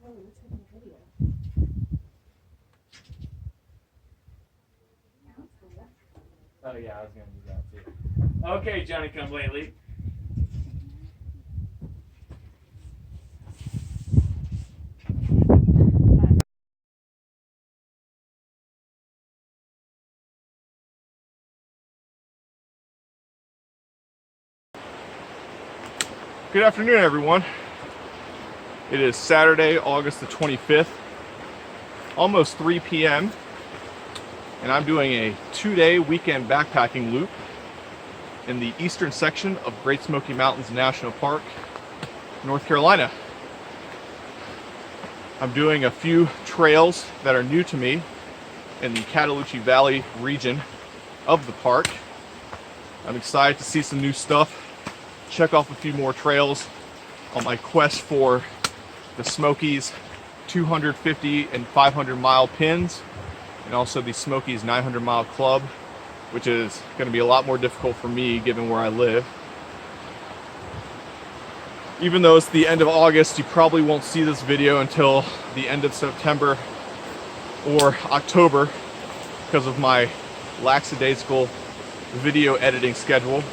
Oh yeah, I was gonna do that too. Okay, Johnny come lately. Good afternoon, everyone. It is Saturday, August the 25th, almost 3 p.m., and I'm doing a 2-day weekend backpacking loop in the eastern section of Great Smoky Mountains National Park, North Carolina. I'm doing a few trails that are new to me in the Cataloochee Valley region of the park. I'm excited to see some new stuff, check off a few more trails on my quest for the Smoky's 250 and 500 mile pins, and also the Smoky's 900 mile club, which is going to be a lot more difficult for me given where I live. Even though it's the end of August, you probably won't see this video until the end of September or October because of my lackadaisical video editing schedule.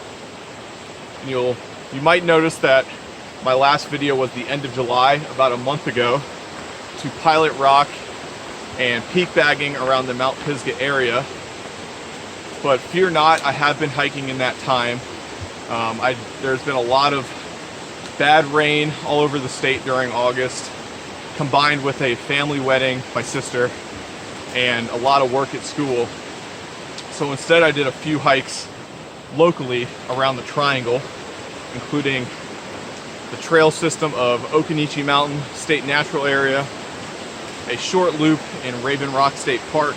And you might notice that my last video was the end of July, about a month ago, to Pilot Rock and peak bagging around the Mount Pisgah area. But fear not, I have been hiking in that time. There's been a lot of bad rain all over the state during August, combined with a family wedding, my sister, and a lot of work at school. So instead I did a few hikes locally around the triangle, including the trail system of Occoneechee Mountain State Natural Area, a short loop in Raven Rock State Park,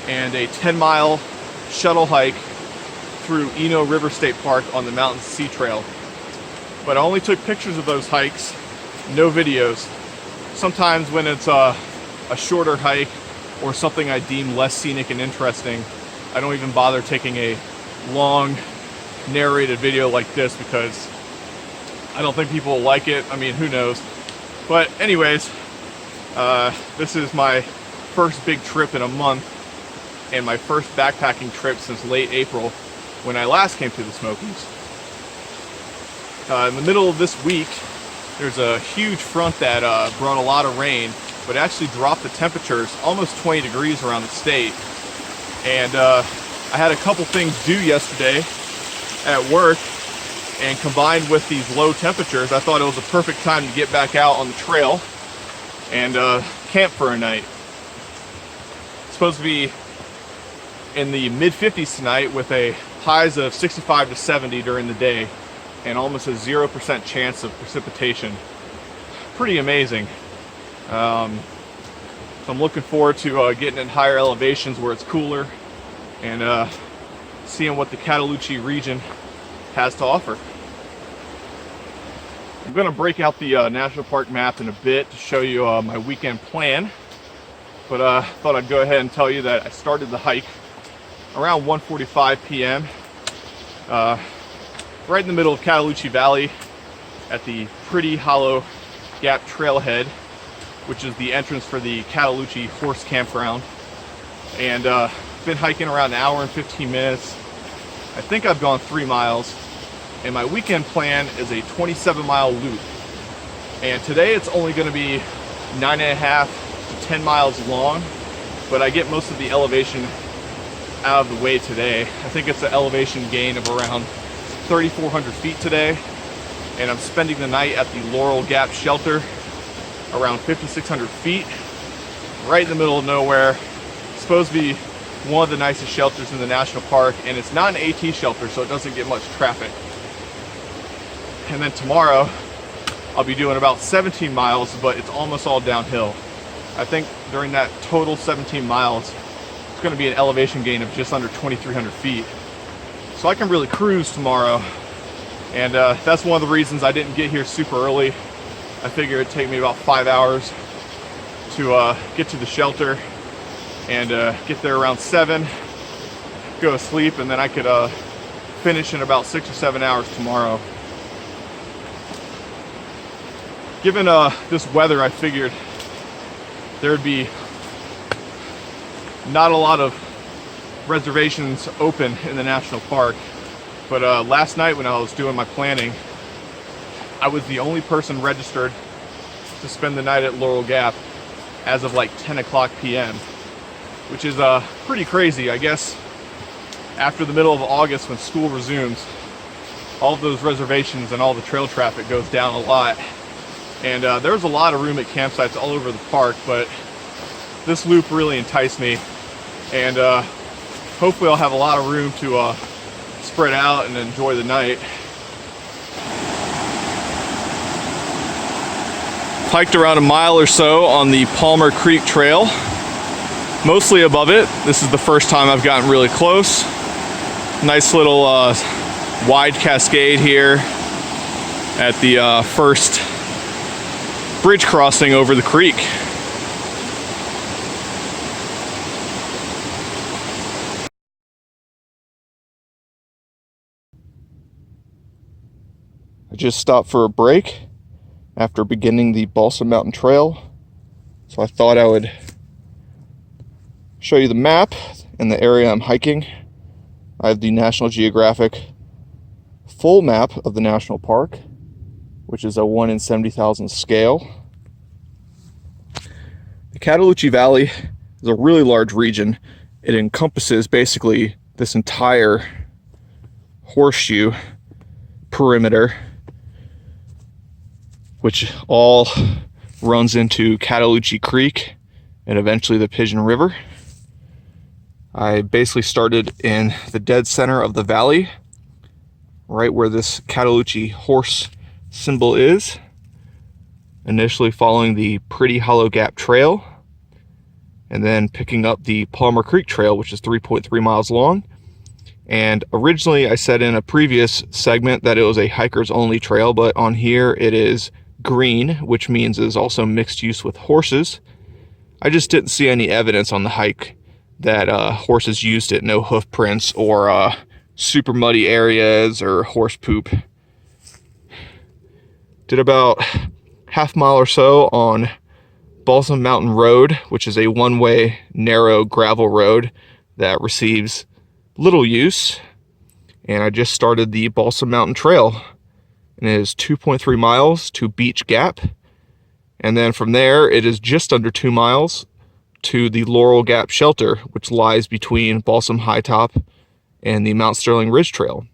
and a 10-mile shuttle hike through Eno River State Park on the Mountain Sea Trail. But I only took pictures of those hikes, no videos. Sometimes when it's a shorter hike or something I deem less scenic and interesting, I don't even bother taking a long narrated video like this because I don't think people will like it. I mean, who knows? But anyways, this is my first big trip in a month and my first backpacking trip since late April when I last came to the Smokies. In the middle of this week, there's a huge front that brought a lot of rain, but actually dropped the temperatures almost 20 degrees around the state. And I had a couple things due yesterday at work, and combined with these low temperatures, I thought it was a perfect time to get back out on the trail and camp for a night. It's supposed to be in the mid-50s tonight with a highs of 65 to 70 during the day and almost a 0% chance of precipitation. Pretty amazing. So I'm looking forward to getting in higher elevations where it's cooler and seeing what the Cataloochee region has to offer. I'm going to break out the national park map in a bit to show you my weekend plan, but thought I'd go ahead and tell you that I started the hike around 1:45 p.m. Right in the middle of Cataloochee Valley at the Pretty Hollow Gap Trailhead, which is the entrance for the Cataloochee Horse Campground, and been hiking around an hour and 15 minutes. I think I've gone 3 miles. And my weekend plan is a 27-mile loop. And today it's only going to be 9.5 to 10 miles long, but I get most of the elevation out of the way today. I think it's an elevation gain of around 3,400 feet today. And I'm spending the night at the Laurel Gap Shelter, around 5,600 feet, right in the middle of nowhere. It's supposed to be one of the nicest shelters in the national park, and it's not an AT shelter, so it doesn't get much traffic. And then tomorrow I'll be doing about 17 miles, but it's almost all downhill. I think during that total 17 miles, it's going to be an elevation gain of just under 2,300 feet. So I can really cruise tomorrow. And that's one of the reasons I didn't get here super early. I figured it'd take me about 5 hours to get to the shelter and get there around 7, go to sleep, and then I could finish in about 6 or 7 hours tomorrow. given this weather, I figured there'd be not a lot of reservations open in the national park. But last night when I was doing my planning, I was the only person registered to spend the night at Laurel Gap as of like 10 o'clock p.m., which is pretty crazy. I guess after the middle of August, when school resumes, all of those reservations and all the trail traffic goes down a lot. And there's a lot of room at campsites all over the park, but this loop really enticed me. And hopefully I'll have a lot of room to spread out and enjoy the night. Hiked around a mile or so on the Palmer Creek Trail, mostly above it. This is the first time I've gotten really close. Nice little wide cascade here at the first bridge crossing over the creek. I just stopped for a break after beginning the Balsam Mountain Trail, so I thought I would show you the map and the area I'm hiking. I have the National Geographic full map of the national park, which is a 1 in 70,000 scale. The Cataloochee Valley is a really large region. It encompasses basically this entire horseshoe perimeter, which all runs into Cataloochee Creek and eventually the Pigeon River. I basically started in the dead center of the valley, right where this Cataloochee horse symbol is, initially following the Pretty Hollow Gap Trail, and then picking up the Palmer Creek Trail, which is 3.3 miles long. And originally I said in a previous segment that it was a hikers only trail, but on here it is green, which means it is also mixed use with horses. I just didn't see any evidence on the hike that horses used it, no hoof prints or super muddy areas or horse poop. Did about half mile or so on Balsam Mountain Rd, which is a one-way narrow gravel road that receives little use. And I just started the Balsam Mountain Trail, and it is 2.3 miles to Beach Gap. And then from there, it is just under 2 miles to the Laurel Gap Shelter, which lies between Balsam High Top and the Mount Sterling Ridge Trail.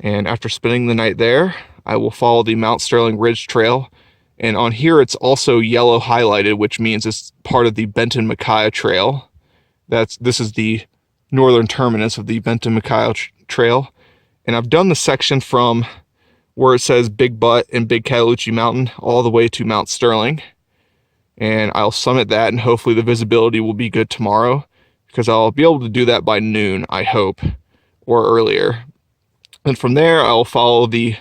And after spending the night there, I will follow the Mount Sterling Ridge Trail. And on here, it's also yellow highlighted, which means it's part of the Benton-Micaiah Trail. This is the northern terminus of the Benton-Micaiah Trail. And I've done the section from where it says Big Butt and Big Cataloochee Mountain all the way to Mount Sterling. And I'll summit that, and hopefully the visibility will be good tomorrow, because I'll be able to do that by noon, I hope, or earlier. And from there, I'll follow the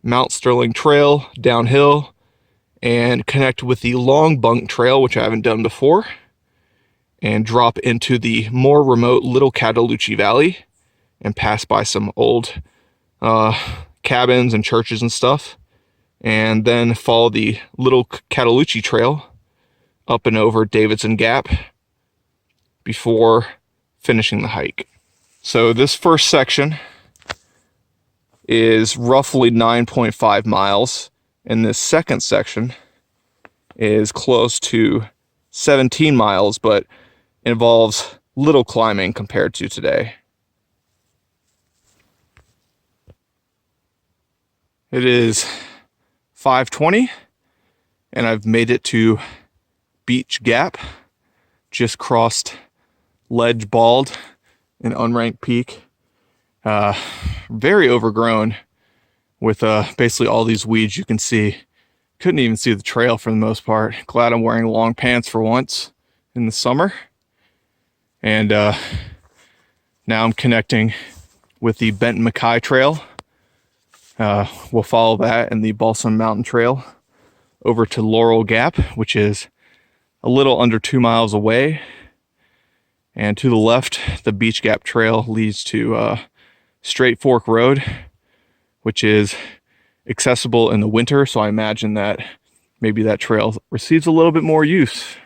Mount Sterling Trail downhill and connect with the long Bunk Trail, which I haven't done before, and drop into the more remote Little Cataloochee Valley and pass by some old cabins and churches and stuff, and then follow the Little Cataloochee Trail up and over Davidson Gap before finishing the hike. So this first section is roughly 9.5 miles, and this second section is close to 17 miles, but involves little climbing compared to today. It is 5:20, and I've made it to Beach Gap. Just crossed Ledge Bald and Unranked Peak. Very overgrown with basically all these weeds you can see. Couldn't even see the trail for the most part. Glad I'm wearing long pants for once in the summer. And now I'm connecting with the Benton-Micaiah Trail. We'll follow that and the Balsam Mountain Trail over to Laurel Gap, which is a little under 2 miles away. And to the left, the Beach Gap Trail leads to Straight Fork Road, which is accessible in the winter. So I imagine that maybe that trail receives a little bit more use.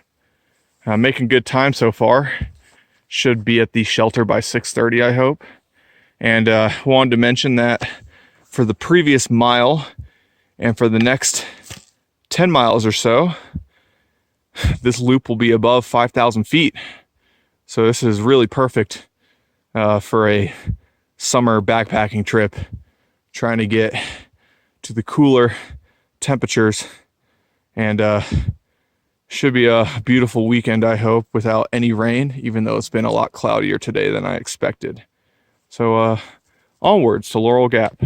Making good time so far. Should be at the shelter by 6:30, I hope. And wanted to mention that for the previous mile and for the next 10 miles or so, this loop will be above 5,000 feet. So this is really perfect for a summer backpacking trip, trying to get to the cooler temperatures, and should be a beautiful weekend, I hope, without any rain, even though it's been a lot cloudier today than I expected. So onwards to Laurel Gap.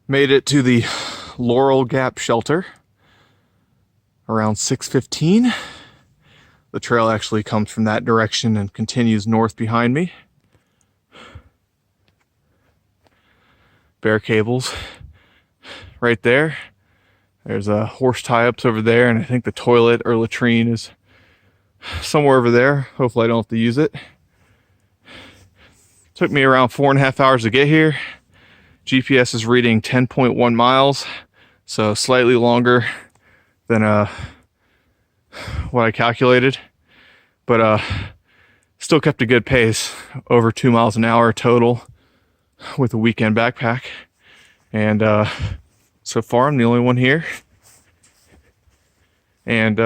Made it to the Laurel Gap Shelter around 6:15. The trail actually comes from that direction and continues north behind me. Bare cables right there. There's horse tie-ups over there, and I think the toilet or latrine is somewhere over there. Hopefully I don't have to use it. Took me around 4.5 hours to get here. GPS is reading 10.1 miles, so slightly longer than what I calculated, but still kept a good pace, over 2 miles an hour total with a weekend backpack. And so far I'm the only one here, and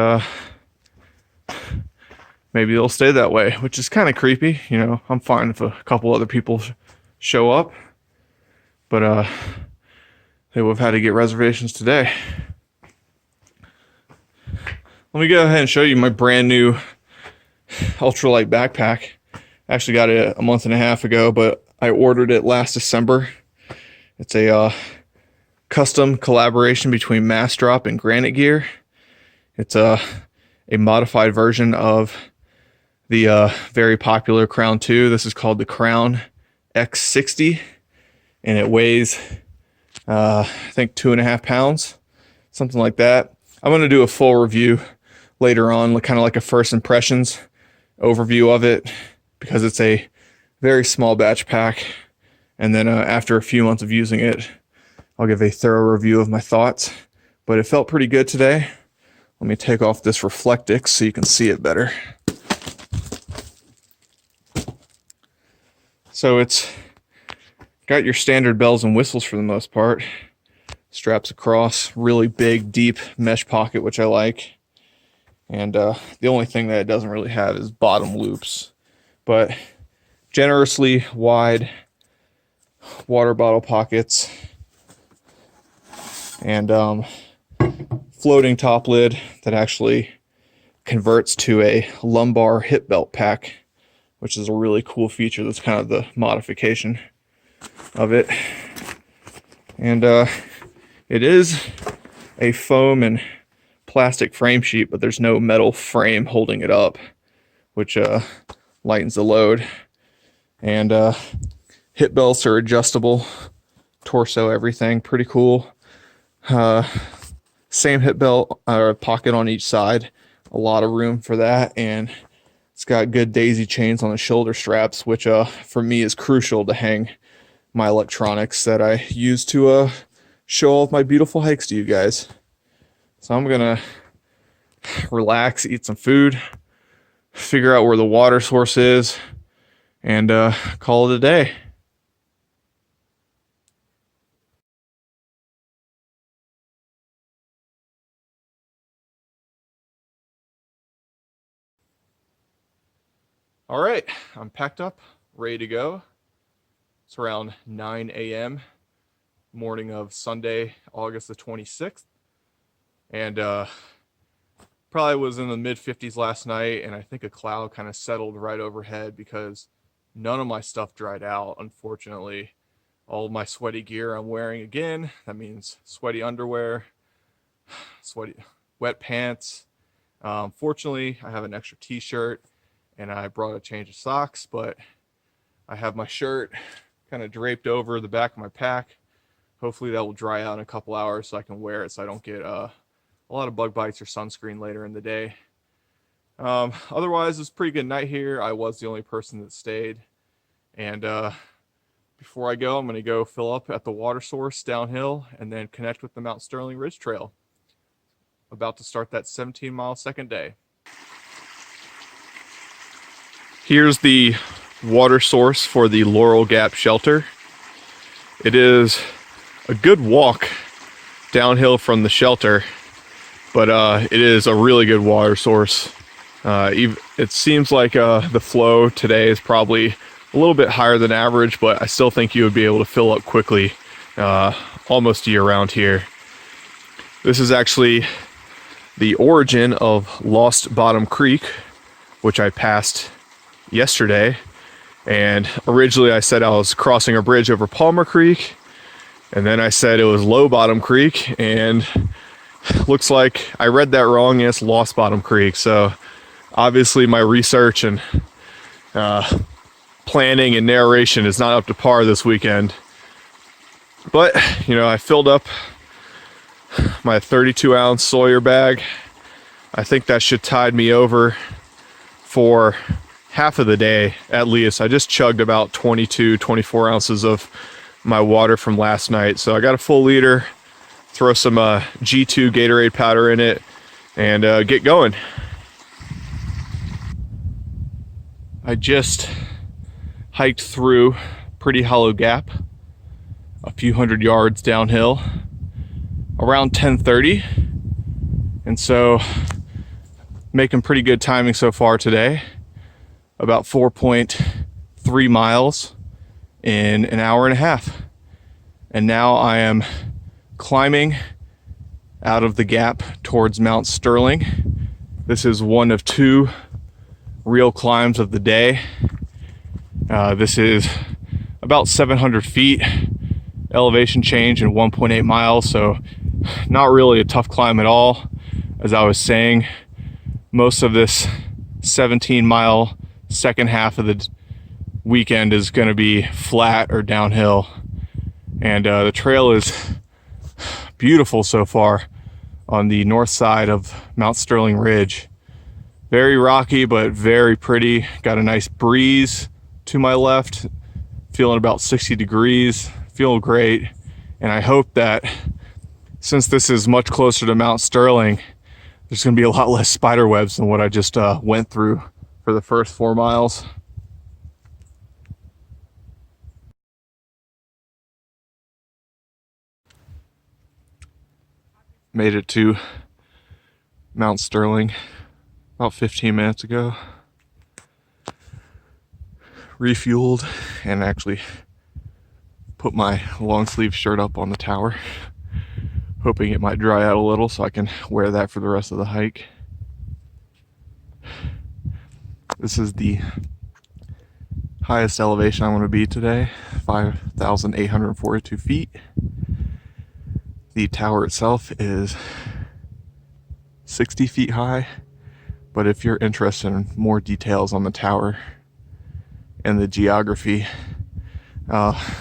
maybe it'll stay that way, which is kind of creepy. You know, I'm fine if a couple other people show up, but they would have had to get reservations today. Let me go ahead and show you my brand new ultralight backpack. I actually got it a month and a half ago, but I ordered it last December. It's a custom collaboration between Massdrop and Granite Gear. It's a modified version of the very popular Crown 2. This is called the Crown X60, and it weighs I think 2.5 pounds, something like that. I'm going to do a full review later on, kind of like a first impressions overview of it, because it's a very small batch pack. And then after a few months of using it, I'll give a thorough review of my thoughts. But it felt pretty good today. Let me take off this Reflectix so you can see it better. So it's got your standard bells and whistles for the most part. Straps across, really big, deep mesh pocket, which I like. And the only thing that it doesn't really have is bottom loops. But generously wide water bottle pockets, and floating top lid that actually converts to a lumbar hip belt pack, which is a really cool feature. That's kind of the modification of it. And it is a foam and plastic frame sheet, but there's no metal frame holding it up, which lightens the load. And hip belts are adjustable, torso, everything, pretty cool. Same hip belt or pocket on each side, a lot of room for that, and it's got good daisy chains on the shoulder straps, which for me is crucial to hang my electronics that I use to show all of my beautiful hikes to you guys. So I'm gonna relax, eat some food, figure out where the water source is, and call it a day. All right, I'm packed up, ready to go. It's around 9 a.m. morning of Sunday, August the 26th. And probably was in the mid-50s last night, and I think a cloud kind of settled right overhead because none of my stuff dried out, unfortunately. All of my sweaty gear I'm wearing again. That means sweaty underwear, sweaty wet pants. Fortunately, I have an extra t-shirt, and I brought a change of socks, but I have my shirt kind of draped over the back of my pack. Hopefully that will dry out in a couple hours so I can wear it so I don't get a lot of bug bites or sunscreen later in the day. Otherwise, it was a pretty good night here. I was the only person that stayed. And before I go, I'm going to go fill up at the water source downhill and then connect with the Mount Sterling Ridge Trail. About to start that 17-mile second day. Here's the water source for the Laurel Gap Shelter. It is a good walk downhill from the shelter, but it is a really good water source. It seems like the flow today is probably a little bit higher than average, but I still think you would be able to fill up quickly almost year round here. This is actually the origin of Lost Bottom Creek, which I passed yesterday. And originally I said I was crossing a bridge over Palmer Creek, and then I said it was Low Bottom Creek, and looks like I read that wrong and it's Lost Bottom Creek. So obviously my research and planning and narration is not up to par this weekend. But, you know, I filled up my 32-ounce Sawyer bag. I think that should tide me over for half of the day at least. I just chugged about 22, 24 ounces of my water from last night. So I got a full liter, throw some G2 Gatorade powder in it, and get going. I just hiked through Pretty Hollow Gap a few hundred yards downhill around 10:30, and so making pretty good timing so far today. About 4.3 miles in an hour and a half. And now I am climbing out of the gap towards Mount Sterling. This is one of two real climbs of the day. This is about 700 feet elevation change in 1.8 miles, so not really a tough climb at all. As I was saying, most of this 17-mile second half of the weekend is going to be flat or downhill, and the trail is beautiful so far on the north side of Mount Sterling Ridge. Very rocky, but very pretty. Got a nice breeze to my left, feeling about 60 degrees, feel great. And I hope that since this is much closer to Mount Sterling, there's going to be a lot less spider webs than what I just went through for the first 4 miles. Made it to Mount Sterling about 15 minutes ago. Refueled and actually put my long sleeve shirt up on the tower, hoping it might dry out a little so I can wear that for the rest of the hike. This is the highest elevation I'm going to be today, 5,842 feet. The tower itself is 60 feet high, but if you're interested in more details on the tower and the geography,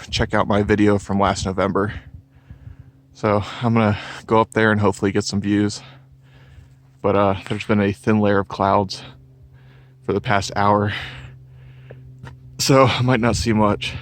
check out my video from last November. So I'm going to go up there and hopefully get some views. But there's been a thin layer of clouds for the past hour, so I might not see much.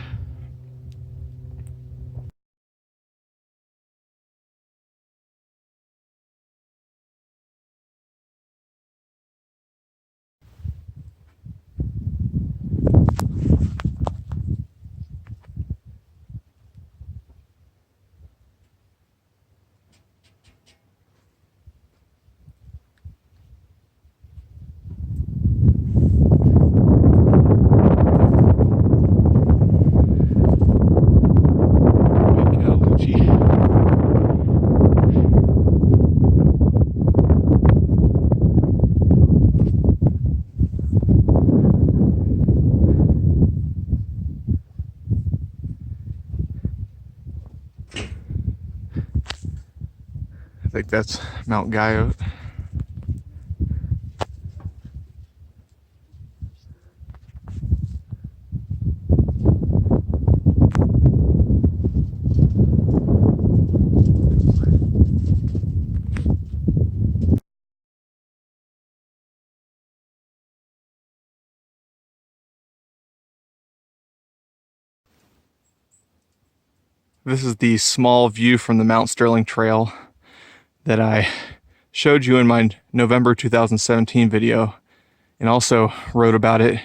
I think that's Mount Guyot. This is the small view from the Mount Sterling Trail that I showed you in my November 2017 video, and also wrote about it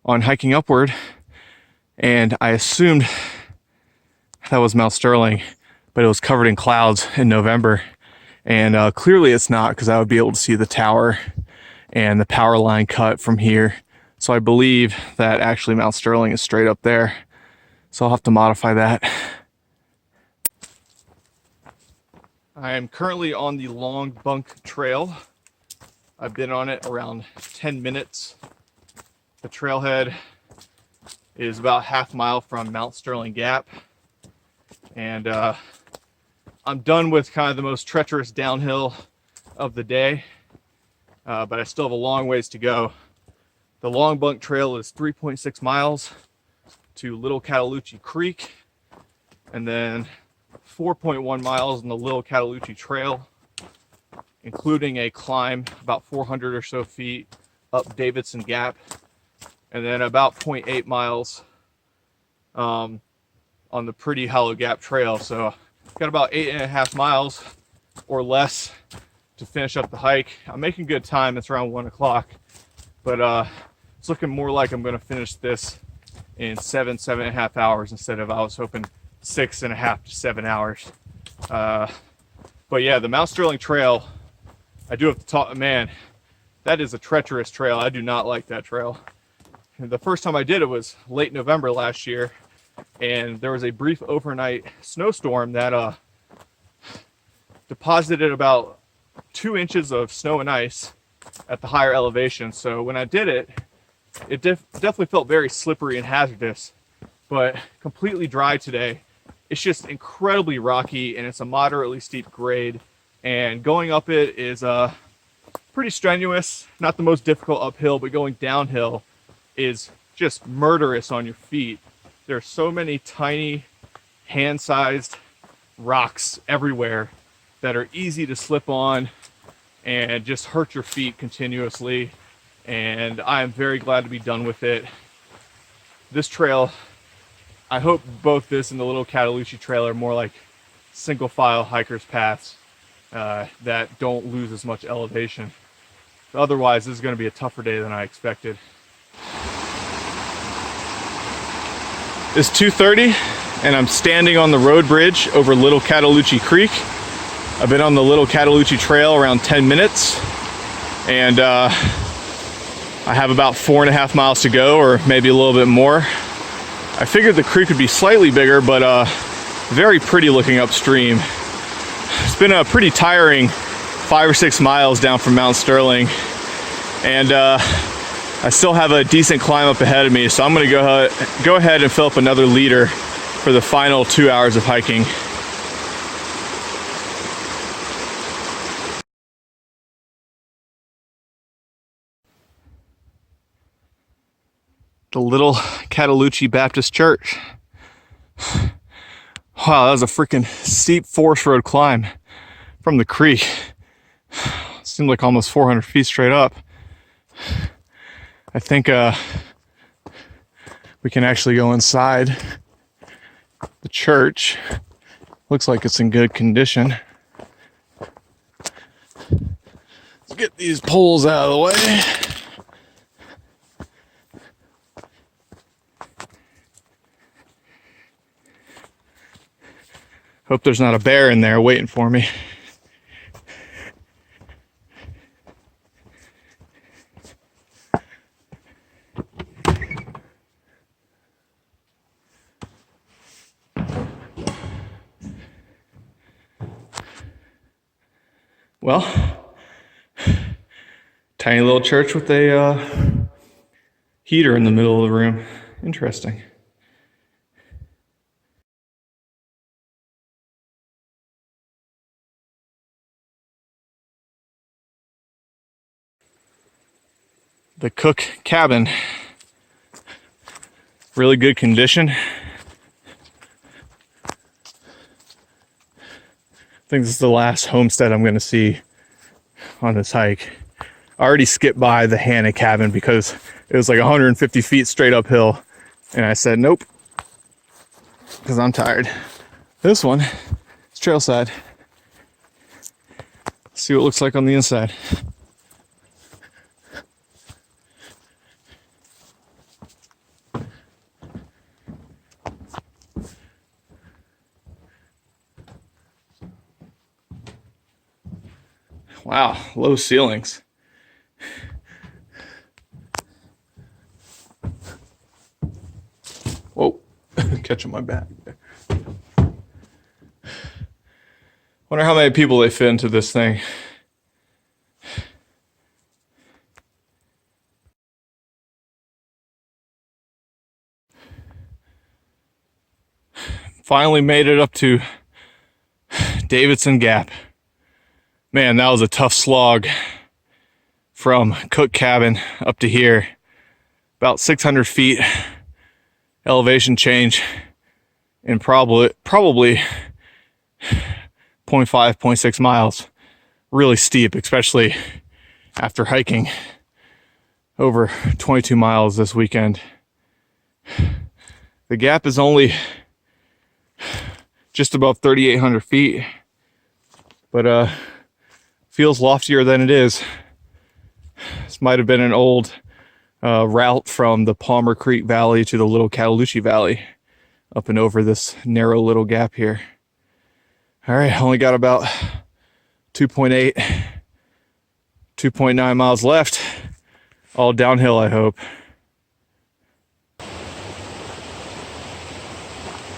on Hiking Upward. And I assumed that was Mount Sterling, but it was covered in clouds in November. And clearly it's not, because I would be able to see the tower and the power line cut from here. So I believe that actually Mount Sterling is straight up there. So I'll have to modify that. I am currently on the long Bunk trail. I've been on it around 10 minutes. The trailhead is about half mile from Mount Sterling Gap. And I'm done with kind of the most treacherous downhill of the day, but I still have a long ways to go. The long Bunk trail is 3.6 miles to Little Cataloochee Creek, and then 4.1 miles on the Little Cataloochee Trail, including a climb about 400 or so feet up Davidson Gap, and then about 0.8 miles on the Pretty Hollow Gap Trail. So got about 8.5 miles or less to finish up the hike. I'm making good time. It's around 1 o'clock, but it's looking more like I'm going to finish this in 7.5 hours instead of, I was hoping, 6.5 to 7 hours. But yeah, the Mount Sterling Trail, I do have to talk, man, that is a treacherous trail. I do not like that trail. The first time I did it was late November last year, and there was a brief overnight snowstorm that deposited about 2 inches of snow and ice at the higher elevation. So when I did it, it definitely felt very slippery and hazardous, but completely dry today. It's just incredibly rocky, and it's a moderately steep grade, and going up it is pretty strenuous. Not the most difficult uphill, but going downhill is just murderous on your feet. There are so many tiny hand-sized rocks everywhere that are easy to slip on and just hurt your feet continuously. And I am very glad to be done with it. This trail, I hope both this and the Little Cataloochee Trail are more like single file hikers paths that don't lose as much elevation. Otherwise, this is going to be a tougher day than I expected. It's 2:30 and I'm standing on the road bridge over Little Cataloochee Creek. I've been on the Little Cataloochee Trail around 10 minutes, and I have about 4.5 miles to go, or maybe a little bit more. I figured the creek would be slightly bigger, but very pretty looking upstream. It's been a pretty tiring 5 or 6 miles down from Mount Sterling, and I still have a decent climb up ahead of me, so I'm going to go ahead and fill up another liter for the final 2 hours of hiking. The Little Cataloochee Baptist Church. Wow, that was a freaking steep forest road climb from the creek. Seemed like almost 400 feet straight up. I think we can actually go inside the church. Looks like it's in good condition. Let's get these poles out of the way. Hope there's not a bear in there waiting for me. Well, tiny little church with a heater in the middle of the room. Interesting. The cook cabin, really good condition. I think this is the last homestead I'm going to see on this hike. I already skipped by the Hannah cabin because it was like 150 feet straight uphill, and I said nope because I'm tired. This one is trail side. Let's see what it looks like on the inside. Wow, low ceilings. Whoa, catching my back there. Wonder how many people they fit into this thing. Finally made it up to Davidson Gap. Man, that was a tough slog from Cook Cabin up to here. About 600 feet elevation change and probably 0.5, 0.6 miles. Really steep, especially after hiking over 22 miles this weekend. The gap is only just above 3,800 feet, but feels loftier than it is. This might have been an old route from the Palmer Creek Valley to the little Cataloochee Valley up and over this narrow little gap here. All right, only got about 2.8, 2.9 miles left. All downhill, I hope.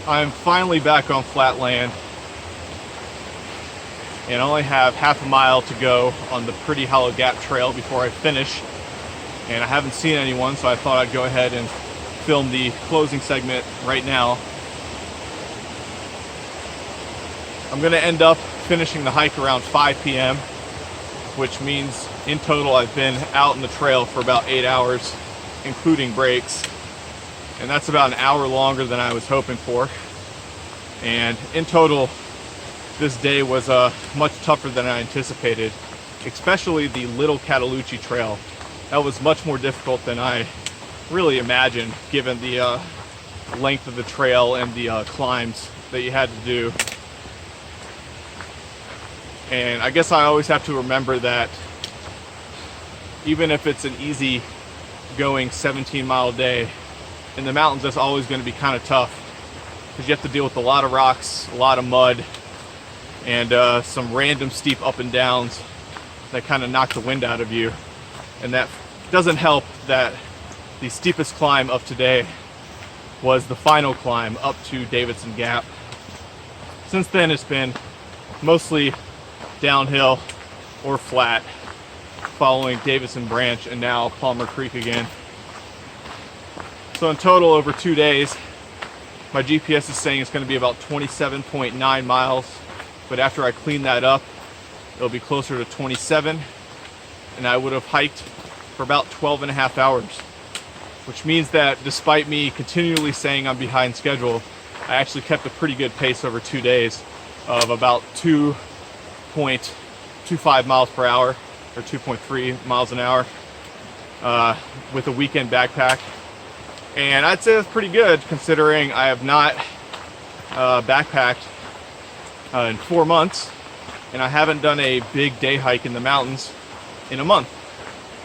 I'm finally back on flat land and I only have half a mile to go on the Pretty Hollow Gap Trail before I finish. And I haven't seen anyone, so I thought I'd go ahead and film the closing segment right now. I'm gonna end up finishing the hike around 5 p.m., which means in total I've been out in the trail for about 8 hours, including breaks. And that's about an hour longer than I was hoping for. And in total, this day was much tougher than I anticipated, especially the little Cataloochee Trail. That was much more difficult than I really imagined, given the length of the trail and the climbs that you had to do. And I guess I always have to remember that even if it's an easy going 17-mile day, in the mountains that's always going to be kind of tough, because you have to deal with a lot of rocks, a lot of mud, and some random steep up and downs that kind of knock the wind out of you. And that doesn't help that the steepest climb of today was the final climb up to Davidson Gap. Since then it's been mostly downhill or flat, following Davidson Branch and now Palmer Creek again. So in total, over 2 days, my GPS is saying it's going to be about 27.9 miles, but after I clean that up, it'll be closer to 27, and I would have hiked for about 12 and a half hours, which means that despite me continually saying I'm behind schedule, I actually kept a pretty good pace over 2 days of about 2.25 miles per hour, or 2.3 miles an hour, with a weekend backpack. And I'd say that's pretty good considering I have not backpacked in 4 months, and I haven't done a big day hike in the mountains in a month.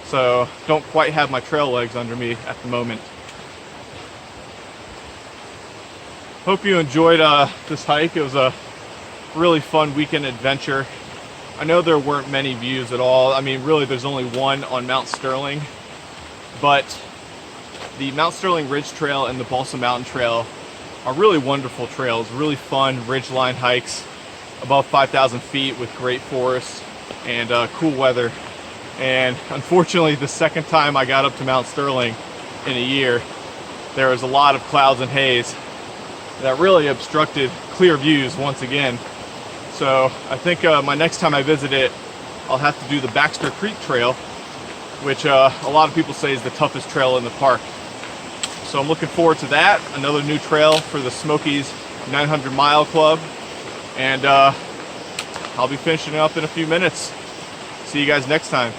So don't quite have my trail legs under me at the moment. Hope you enjoyed this hike. It was a really fun weekend adventure. I know there weren't many views at all. I mean, really there's only one on Mount Sterling, but the Mount Sterling Ridge Trail and the Balsam Mountain Trail are really wonderful trails, really fun ridgeline hikes above 5,000 feet with great forests and cool weather. And unfortunately, the second time I got up to Mount Sterling in a year, there was a lot of clouds and haze that really obstructed clear views once again. So I think my next time I visit it, I'll have to do the Baxter Creek Trail, which a lot of people say is the toughest trail in the park. So I'm looking forward to that, another new trail for the Smoky's 900 Mile Club. And I'll be finishing up in a few minutes. See you guys next time.